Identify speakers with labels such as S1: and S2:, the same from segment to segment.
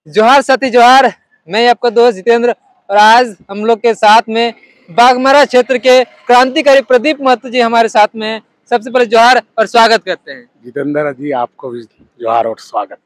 S1: जोहार साथी जोहार। मैं आपका दोस्त जितेंद्र और आज हम लोग के साथ में बाघमारा क्षेत्र के क्रांतिकारी प्रदीप महतो जी हमारे साथ में हैं। सबसे पहले जोहार और स्वागत करते हैं।
S2: जितेंद्र जी आपको भी जोहार और स्वागत।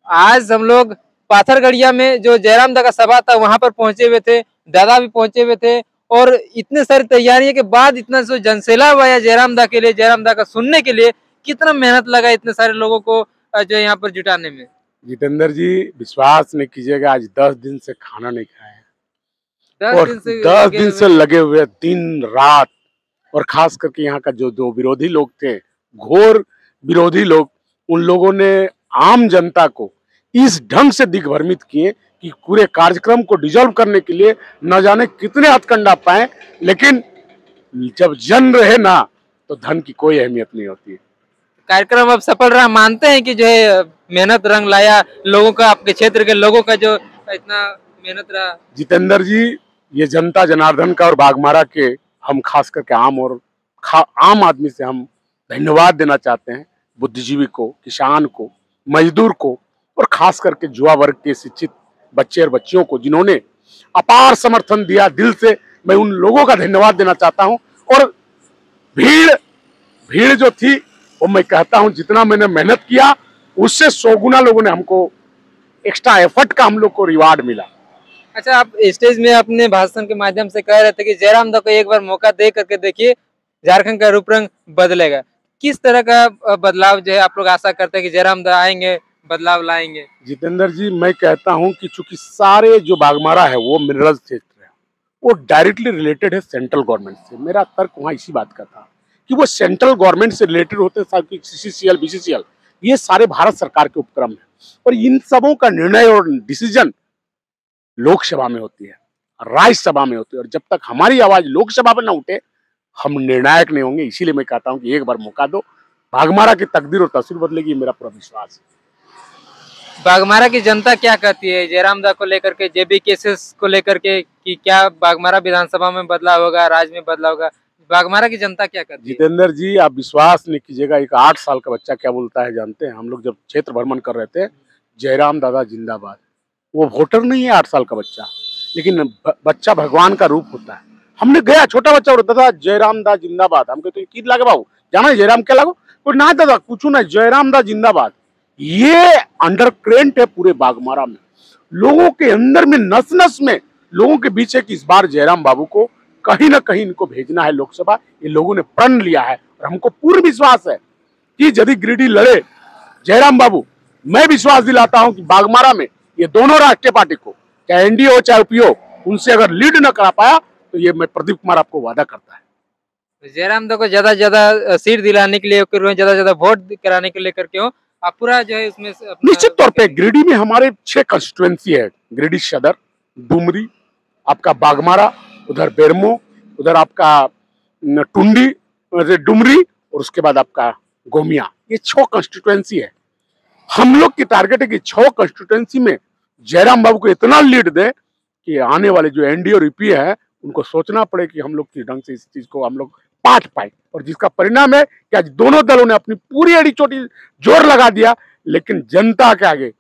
S1: आज हम लोग पाथरगढ़िया में जो जयराम दा का सभा था वहां पर पहुंचे हुए थे, दादा भी पहुंचे हुए थे और इतने सारी तैयारियों के बाद इतना जो जनसैला हुआ जयराम दा के लिए, जयराम दा का सुनने के लिए कितना मेहनत लगा इतने सारे लोगों को जो यहाँ पर जुटाने में।
S2: जितेंद्र जी विश्वास नहीं कीजिएगा, आज 10 दिन से खाना नहीं खाया है और 10 दिन से लगे हुए दिन रात। और खास करके यहाँ का जो दो विरोधी लोग थे, घोर विरोधी लोग, उन लोगों ने आम जनता को इस ढंग से दिग्भ्रमित किए कि पूरे कार्यक्रम को डिजॉल्व करने के लिए न जाने कितने हथकंडा पाए। लेकिन जब जन रहे ना तो धन की कोई अहमियत नहीं होती है।
S1: कार्यक्रम अब सफल रहा, मानते हैं कि जो है मेहनत रंग लाया लोगों का, आपके क्षेत्र के लोगों का जो इतना मेहनत रहा।
S2: जितेंद्र जी, ये जनता जनार्दन का और बाघमारा के हम खास करके आम आदमी से हम धन्यवाद देना चाहते हैं। बुद्धिजीवी को, किसान को, मजदूर को और खास करके युवा वर्ग के शिक्षित बच्चे और बच्चियों को जिन्होंने अपार समर्थन दिया। दिल से मैं उन लोगों का धन्यवाद देना चाहता हूं। और भीड़ जो थी वो मैं कहता हूं जितना मैंने मेहनत किया उससे 100 गुना लोगों ने हमको एक्स्ट्रा एफर्ट का हम लोग को रिवार्ड मिला।
S1: अच्छा, आप स्टेज में अपने भाषण के माध्यम से कह रहे थे कि जयराम दा को एक बार मौका दे करके देखिए, झारखंड का रूप रंग बदलेगा। किस तरह का बदलाव जो है आप लोग आशा करते हैं कि जयराम दा आएंगे, बदलाव लाएंगे?
S2: जितेंद्र जी, मैं कहता हूं कि चूंकि सारे जो बाघमारा है वो मिनरल क्षेत्र है, वो डायरेक्टली रिलेटेड है सेंट्रल गवर्नमेंट से। मेरा तर्क वहां इसी बात का था कि वो सेंट्रल गवर्नमेंट से रिलेटेड होते हैं। CCCL, BCCL ये सारे भारत सरकार के उपक्रम है और इन सबों का निर्णय और डिसीजन लोकसभा में होती है, राज्यसभा में होती है। और जब तक हमारी आवाज लोकसभा में ना उठे हम निर्णायक नहीं होंगे। इसीलिए मैं कहता हूं कि एक बार मौका दो, बाघमारा की तकदीर और तस्वीर बदलेगी, मेरा पूरा विश्वास है।
S1: बाघमारा की जनता क्या कहती है जयराम दा को लेकर के, JB केसेस को लेकर के, कि क्या बाघमारा विधानसभा में बदलाव होगा, राज्य में बदलाव होगा? बाघमारा की जनता क्या कहती है?
S2: जितेंद्र जी, आप विश्वास नहीं कीजिएगा, एक 8 साल का बच्चा क्या बोलता है जानते हैं? हम लोग जब क्षेत्र भ्रमण कर रहे थे, जयराम दादा जिंदाबाद। वो वोटर नहीं है 8 साल का बच्चा, लेकिन बच्चा भगवान का रूप होता है। हमने गया, छोटा बच्चा और दादा जयराम दा जिंदाबाद। हम कहते की लागे बाबू, जाना है जयराम क्या लागो? कोई ना दादा कुछ ना, जयराम दा जिंदाबाद। ये अंडर करेंट है पूरे बाघमारा में, लोगों के अंदर में, नस नस में लोगों के बीच है कि इस बार जयराम बाबू को कहीं ना कहीं इनको भेजना है लोकसभा। ये लोगों ने प्रण लिया है और हमको पूर्ण विश्वास है कि यदि गिरिडीह लड़े जयराम बाबू, मैं विश्वास दिलाता हूं कि बाघमारा में ये दोनों राष्ट्रीय पार्टी को, चाहे NDA हो चाहे UPA हो, उनसे अगर लीड न करा पाया तो ये मैं प्रदीप कुमार आपको वादा करता है।
S1: जयराम दा को ज्यादा सीट दिलाने के लिए, ज्यादा वोट कराने के लिए करके हो आप पूरा जो है उसमें
S2: निश्चित तौर पे गिरिडीह में हमारे 6 कंस्टिट्यूएंसी है। गिरिडीह सदर, डुमरी, आपका बाघमारा, उधर बेरमो, उधर आपका टुंडी, डुमरी और उसके बाद आपका गोमिया। ये 6 कंस्टिट्यूएंसी है। हम लोग की टारगेट है कि 6 कंस्टिट्यूएंसी में जयराम बाबू को इतना लीड दे कि आने वाले जो NDA और UPA है उनको सोचना पड़े कि हम लोग किस ढंग से इस चीज को हम लोग पाट पाए। और जिसका परिणाम है कि आज दोनों दलों ने अपनी पूरी अड़ी चोटी जोर लगा दिया, लेकिन जनता के आगे,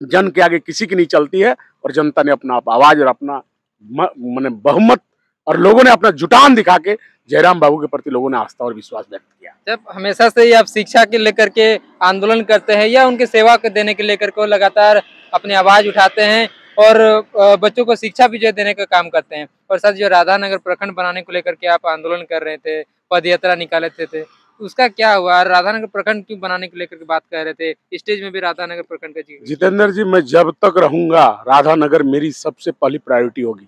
S2: जन के आगे किसी की नहीं चलती है। और जनता ने अपना आवाज और अपना माने बहुमत और लोगों ने अपना जुटान दिखा के जयराम बाबू के प्रति लोगों ने आस्था और विश्वास व्यक्त किया।
S1: जब हमेशा से ही आप शिक्षा के लेकर के आंदोलन करते हैं या उनके सेवा को देने के लेकर के लगातार अपनी आवाज उठाते हैं और बच्चों को शिक्षा भी जो देने का काम करते हैं, और साथ जो राधानगर प्रखंड बनाने को लेकर के आप आंदोलन कर रहे थे, पद यात्रा निकाले थे, उसका क्या हुआ? राधानगर प्रखंड क्यों बनाने को लेकर के बात कर रहे थे? स्टेज में भी राधानगर प्रखंड का
S2: जितेंद्र जी, मैं जब तक रहूंगा राधानगर मेरी सबसे पहली प्रायोरिटी होगी।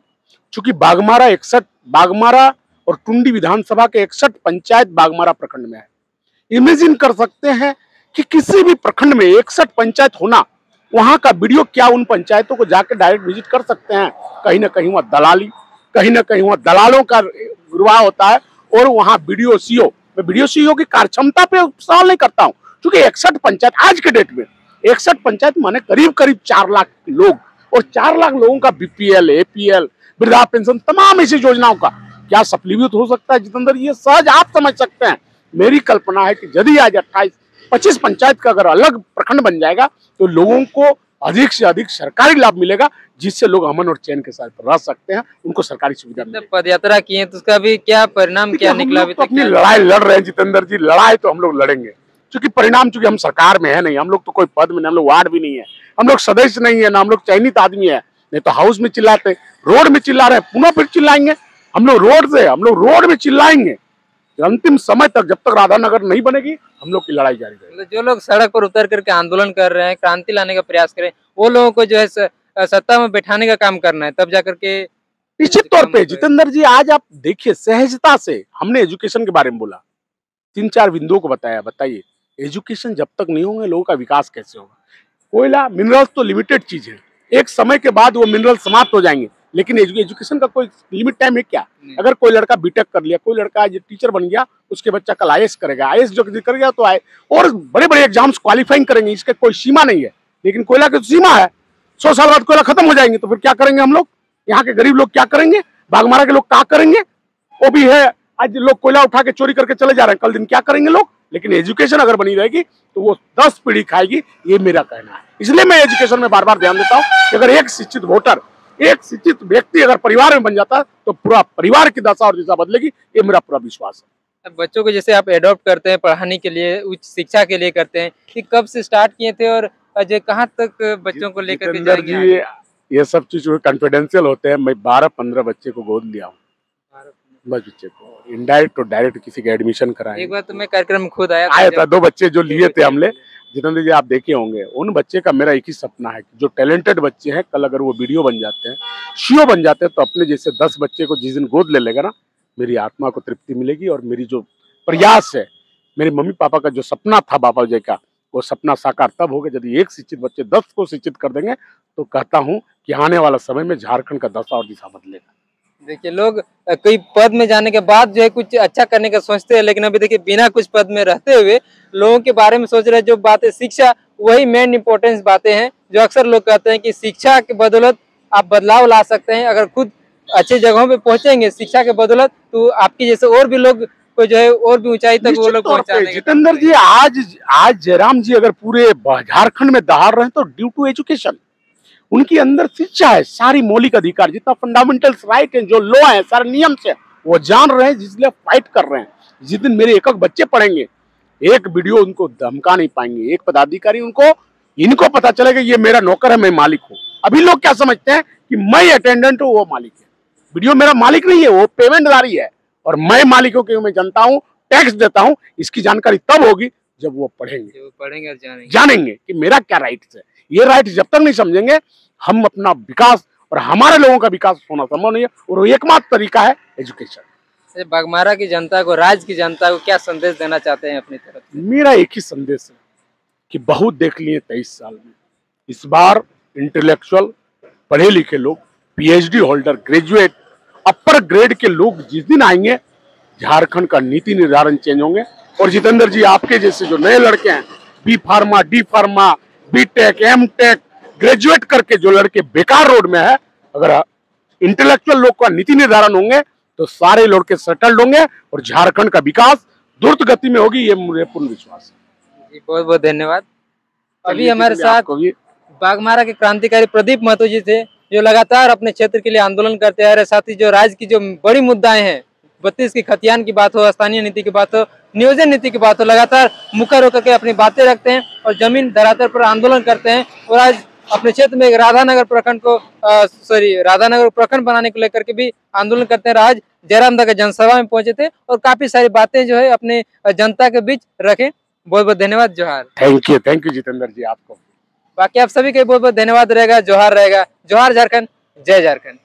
S2: चूंकि बाघमारा और टुंडी विधानसभा के 61 पंचायत बाघमारा प्रखंड में है। इमेजिन कर सकते हैं कि किसी भी प्रखंड में 61 पंचायत होना, वहां का वीडियो क्या, उन पंचायतों को जाकर डायरेक्ट विजिट कर सकते हैं। कहीं ना कहीं वहाँ दलाली, कहीं ना कहीं वहाँ दलालों का विवाह होता है। और वहाँ BDO CO, मैं BDO CO की कार्यक्षमता पे सवाल नहीं करता हूँ, क्योंकि 61 पंचायत आज के डेट में 61 पंचायत माने करीब 4 लाख लोग, और 4 लाख लोगों का BPL, APL, वृद्धा पेंशन, तमाम ऐसी योजनाओं का क्या सफलीभूत हो सकता है? जितेंद्र, ये सहज आप समझ सकते हैं। मेरी कल्पना है कि यदि आज 28-25 पंचायत का अगर अलग प्रखंड बन जाएगा तो लोगों को अधिक से अधिक सरकारी लाभ मिलेगा, जिससे लोग अमन और चैन के साथ रह सकते हैं, उनको सरकारी सुविधा मिलेगी।
S1: पद यात्रा किए तो उसका भी क्या परिणाम क्या निकला? अभी
S2: तो
S1: तक
S2: अपनी लड़ाई लड़ रहे हैं जितेंद्र जी, लड़ाई तो हम लोग लड़ेंगे, क्योंकि परिणाम, चूंकि हम सरकार में है नहीं, हम लोग तो कोई पद में नहीं, हम लोग वार्ड भी नहीं है, हम लोग सदस्य नहीं है ना, हम लोग चयनित आदमी है। नहीं तो हाउस में चिल्लाते, रोड में चिल्ला रहे हैं, पुनः फिर चिल्लाएंगे। हम लोग रोड में चिल्लाएंगे अंतिम समय तक, जब तक राधानगर नहीं बनेगी हम लोग की लड़ाई जारी रहेगी।
S1: जो लोग सड़क पर उतर करके आंदोलन कर रहे हैं, क्रांति लाने का प्रयास कर रहे हैं, वो लोगों को जो है सत्ता में बैठाने का काम करना है, तब जाकर के
S2: निश्चित तौर पे जितेंद्र जी, आज आप देखिए सहजता से हमने एजुकेशन के बारे में बोला, 3-4 बिंदुओं को बताया। बताइए, एजुकेशन जब तक नहीं होंगे लोगों का विकास कैसे होगा? कोयला, मिनरल्स तो लिमिटेड चीज है, एक समय के बाद वो मिनरल समाप्त हो जाएंगे, लेकिन एजुकेशन का कोई लिमिट टाइम है क्या? अगर कोई लड़का बीटेक कर लिया, कोई लड़का आज टीचर बन गया, उसके बच्चा कल आईएएस करेगा, आईएएस जो कर गया तो आए और बड़े बड़े एग्जाम्स क्वालिफाइंग करेंगे, इसके कोई सीमा नहीं है। लेकिन कोयला की तो सीमा है, 100 साल बाद कोयला खत्म हो जाएंगे, तो फिर क्या करेंगे हम लोग? यहाँ के गरीब लोग क्या करेंगे? बाघमारा के लोग क्या करेंगे? वो भी है, आज लोग कोयला उठा के चोरी करके चले जा रहे हैं, कल दिन क्या करेंगे लोग? लेकिन एजुकेशन अगर बनी रहेगी तो वो 10 पीढ़ी खाएगी, ये मेरा कहना है। इसलिए मैं एजुकेशन में बार बार ध्यान देता हूँ कि अगर एक शिक्षित वोटर, एक शिक्षित व्यक्ति अगर परिवार में बन जाता है तो पूरा परिवार की दशा और दिशा बदलेगी, ये मेरा पूरा विश्वास है।
S1: बच्चों को जैसे आप एडॉप्ट करते हैं पढ़ाने के लिए, उच्च शिक्षा के लिए करते हैं, कि कब से स्टार्ट किए थे और जो कहाँ तक बच्चों को लेकर के जाएंगे?
S2: ये सब चीज कॉन्फिडेंशियल होते हैं। मैं 12-15 बच्चे को गोद लिया हूँ, बस बच्चे को इनडायरेक्ट और डायरेक्ट किसी के एडमिशन कराए।
S1: एक बार तो मैं कार्यक्रम में खुद आया
S2: था, 2 बच्चे जो लिए थे हमने, जितेंद्र जी आप देखे होंगे, उन बच्चे का मेरा एक ही सपना है कि जो टैलेंटेड बच्चे हैं, कल अगर वो वीडियो बन जाते हैं, सीईओ बन जाते हैं, तो अपने जैसे 10 बच्चे को जिस दिन गोद ले लेगा ना, मेरी आत्मा को तृप्ति मिलेगी। और मेरी जो प्रयास है, मेरे मम्मी पापा का जो सपना था बाबा जी का, वो सपना साकार तब होगा यदि एक शिक्षित बच्चे 10 को शिक्षित कर देंगे। तो कहता हूँ कि आने वाला समय में झारखंड का दशा और दिशा बदलेगा।
S1: देखिए, लोग कई पद में जाने के बाद जो है कुछ अच्छा करने का सोचते हैं, लेकिन अभी देखिए बिना कुछ पद में रहते हुए लोगों के बारे में सोच रहे हैं। जो बातें शिक्षा, वही मेन इंपॉर्टेंस बातें हैं, जो अक्सर लोग कहते हैं कि शिक्षा के बदौलत आप बदलाव ला सकते हैं। अगर खुद अच्छी जगहों पे पहुंचेंगे शिक्षा के बदौलत, तो आपके जैसे और भी लोग को जो है और भी ऊंचाई तक वो लोग पहुंचाने।
S2: जितेंद्र जी, आज जयराम जी अगर पूरे झारखंड में दहाड़ रहे हैं तो ड्यू टू एजुकेशन। उनके अंदर शिक्षा है, सारी मौलिक अधिकार, जितना फंडामेंटल्स राइट है, जो लॉ है, सारे नियम से वो जान रहे हैं, जिसलिए फाइट कर रहे हैं। जिस दिन मेरे एक बच्चे पढ़ेंगे, एक वीडियो उनको धमका नहीं पाएंगे, एक पदाधिकारी उनको, इनको पता चलेगा ये मेरा नौकर है, मैं मालिक हूँ। अभी लोग क्या समझते हैं कि मैं अटेंडेंट हूँ, वो मालिक है। वीडियो मेरा मालिक नहीं है, वो पेमेंटदारी है, और मैं मालिक हूँ कि मैं जनता हूँ, टैक्स देता हूँ। इसकी जानकारी तब होगी जब वो पढ़ेंगे और जानेंगे कि मेरा क्या राइट्स है। ये राइट जब तक नहीं समझेंगे, हम अपना विकास और हमारे लोगों का विकास होना संभव नहीं है। और एकमात्र तरीका है एजुकेशन।
S1: बाघमारा की जनता को, राज्य की जनता को क्या संदेश देना चाहते हैं अपनी तरफ?
S2: मेरा एक ही संदेश है कि बहुत देख लिए 23 साल में, इस बार इंटेलेक्चुअल, पढ़े लिखे लोग, पीएचडी होल्डर, ग्रेजुएट, अपर ग्रेड के लोग जिस दिन आएंगे, झारखंड का नीति निर्धारण चेंज होंगे। और जितेंद्र जी, आपके जैसे जो नए लड़के हैं, B pharma, D pharma, BTech, MTech, graduate करके जो लड़के बेकार रोड में है, अगर इंटेलेक्चुअल लोग का नीति निर्धारण होंगे तो सारे लड़के सेटल्ड होंगे और झारखंड का विकास द्रुत गति में होगी, ये मुझे पूर्ण विश्वास है।
S1: जी, बहुत बहुत धन्यवाद। अभी हमारे साथ बाघमारा के क्रांतिकारी प्रदीप महतो जी थे, जो लगातार अपने क्षेत्र के लिए आंदोलन करते आ रहे। साथ ही जो राज्य की जो बड़ी मुद्दाएं हैं, 32 की खतियान की बात हो, स्थानीय नीति की बात हो, नियोजन नीति की बात हो, लगातार मुखर होकर के अपनी बातें रखते हैं और जमीन धरातल पर आंदोलन करते हैं। और आज अपने क्षेत्र में राधानगर प्रखंड बनाने को लेकर के भी आंदोलन करते हैं। आज जयराम दादा जनसभा में पहुंचे थे और काफी सारी बातें जो है अपने जनता के बीच रखें। बहुत बहुत धन्यवाद, जोहार।
S2: थैंक यू जितेंद्र जी आपको।
S1: बाकी आप सभी के बहुत बहुत धन्यवाद रहेगा, जोहार रहेगा। जोहार झारखंड, जय झारखंड।